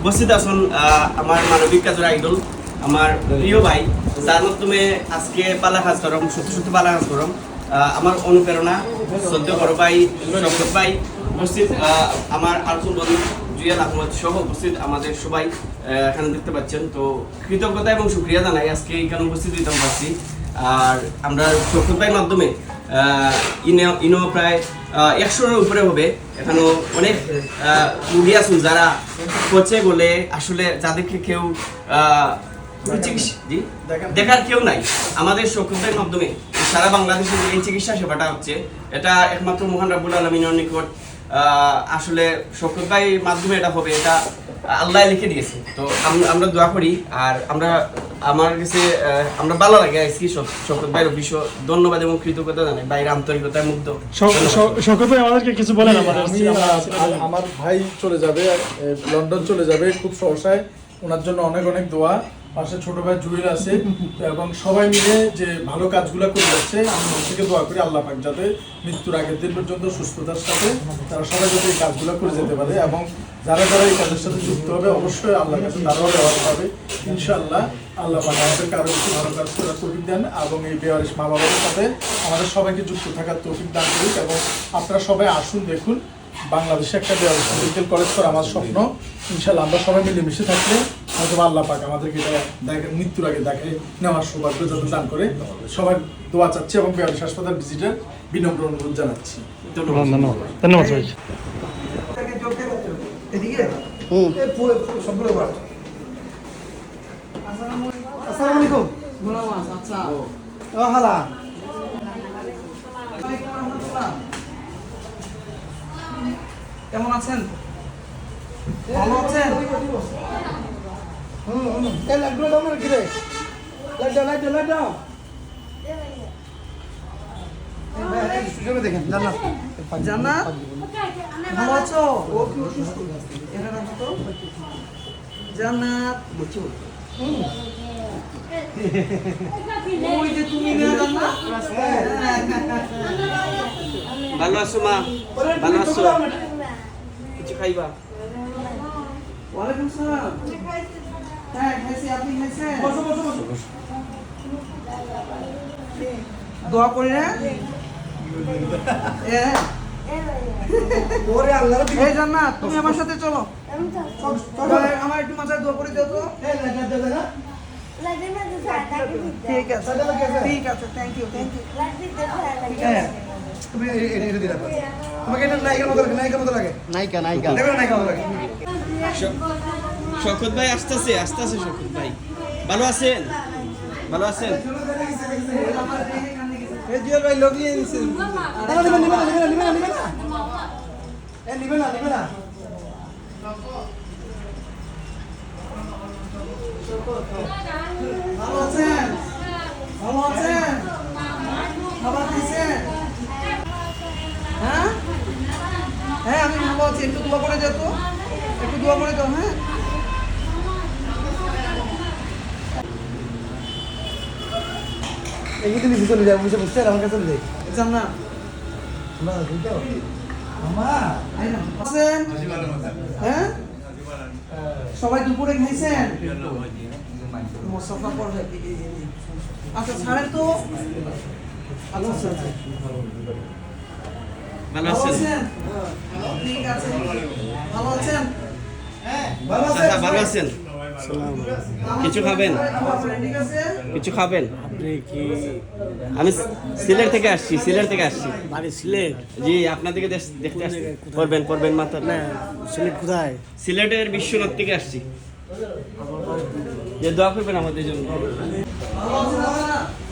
উপস্থিত আছেন আমার মানবিক কাজের আইডল আমার প্রিয় ভাই, যার মাধ্যমে আজকে পালা কাজ করম, সত্যি সত্যি পালা কাজ করম। আমার অনুপ্রেরণা সদ্য বড় ভাই শওকত ভাই উপস্থিত, আমার আরজুল বন্ধু জুয়েল আহমদ সহ উপস্থিত আমাদের সবাই এখানে দেখতে পাচ্ছেন। তো কৃতজ্ঞতা এবং শুক্রিয়া জানাই আজকে এখানে উপস্থিত হইতে পারছি। আর আমরা শওকত ভাইয়ের মাধ্যমে ইনো প্রায় 100-এর উপরে হবে। এখানেও অনেক রুগী আছেন যারা পচে গেলে আসলে যাদেরকে কেউ দেখার কেউ নাই। আমাদের শওকত ভাইয়ের মাধ্যমে সারা বাংলাদেশে এই চিকিৎসা সেবাটা হচ্ছে, এটা একমাত্র মহান রাব্বুল আলামিনের নিকট আসলে শওকত ভাইয়ের মাধ্যমে এটা হবে, এটা আল্লাহ লিখে দিয়েছে। তো আমরা দোয়া করি। আর আমার কাছে আমরা ভালো লাগে আজকে শওকত ভাইয়ের অফিসও ধন্যবাদ এবং কৃতজ্ঞতা জানাই। ভাইয়ের আন্তরিকতায় মুগ্ধ। শওকত ভাই আমাদেরকে কিছু বলেন। আমার ভাই চলে যাবে, লন্ডন চলে যাবে খুব সহসায়। ওনার জন্য অনেক অনেক দোয়া। পাশে ছোট ভাই জুয়েল আছে এবং সবাই মিলে যে ভালো কাজগুলো করে যাচ্ছে, আমি মন থেকে দোয়া করি আল্লাহ পাক যাতে মৃত্যুর আগের দিন পর্যন্ত সুস্থতার সাথে তারা সবাই যাতে এই কাজগুলো করে যেতে পারে। এবং যারা যারা এই কাজের সাথে যুক্ত হবে অবশ্যই আল্লাহর কাছে তারাও ব্যবহার পাবে ইনশাআল্লাহ। আল্লাহ পাক আমাদের কারো কিছু ভালো কাজ করার তৌফিক দেন এবং এই বেওয়ারিশ মা বাবার সাথে আমাদের সবাইকে যুক্ত থাকার তৌফিক দান করুন। এবং আপনারা সবাই আসুন, দেখুন বাংলাদেশে একটা বেওয়ারিশ মেডিকেল কলেজ করা আমার স্বপ্ন। ইনশাআল্লাহ আমরা সবাই মিলেমিশে থাকলে হয়তো আল্লাহ পাক আমাদেরকে এটা মৃত্যুর আগে দেখে নেওয়ার সৌভাগ্য যত দান করে। সবাই দোয়া চাচ্ছি এবং বেওয়ারিশ হাসপাতাল ভিজিটের বিনম্র অনুরোধ জানাচ্ছি। ধন্যবাদ ভাই। কেমন আছেন? ভালো আছেন? জান্নাত ভালো আছো? জান্নাত ওই যে তুমি না জান্নাত? ভালো আছো মা? ভালো আছো? কিছু খাইবা? ওয়ালাইকুম সালাম। হ্যাঁ খাইছি, আপনি খাইছেন? বসো বসো বসো। দোয়া করি না? ওরে আল্লাহ। এই জান্নাত তুমি আমার সাথে চলো। আমার একটু মাথায় দোয়া করে দাও তো। ঠিক আছে ঠিক আছে, থ্যাংক ইউ থ্যাংক ইউ। তুমি এটা দিলা, তোমাকে এটা নায়িকার মতো লাগে। নায়িকা দেখো নায়িকা মতো লাগে। শওকত ভাই আসতেছে শওকত ভাই। ভালো আছেন? ভালো আছেন? এই জুয়েল ভাই লোক নিয়ে নিছেন। নিবে না ভালো আছেন? খাবার দিয়েছেন? হ্যাঁ হ্যাঁ আমি ভালো আছি। একটু দোয়া করে দাও তো, একটু দোয়া করে দাও। হ্যাঁ এগুলো ভিতরে যাবো, বুঝতে আমার কাছে নেই। জান্নাত আছেন? হ্যাঁ সবাই দুপুরে খাইছেন? মোসাফা পড়ে আচ্ছা ছাড়েন তো। আচ্ছা আচ্ছা ভালো ভালো আছেন? আছেন? ঠিক আছে। ভালো আছেন? চাচা ভালো আছেন? কিছু খাবেন? ঠিক আছে। কিছু খাবেন? আপনি কি আমি সিলেট থেকে আসছি। বাড়ি সিলেট? জি, আপনাদেরকে দেখতে আসছি। পড়বেন মাথা। না, সিলেট কোথায়? সিলেটের বিশ্বনাথ থেকে আসছি। যে দোয়া করবেন আমাদের জন্য।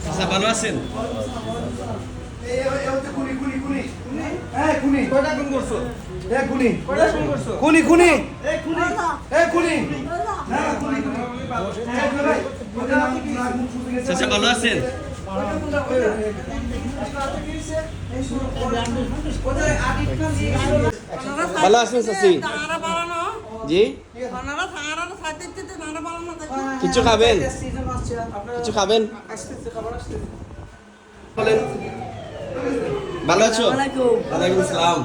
আচ্ছা ভালো আছেন? কয়টা গুণ করছো? চাচা ভালো আছেন? ভালো আছেন চাচি? জি কিছু খাবেন? বলেন। ভালো আছো? ওয়ালাইকুম আসসালাম।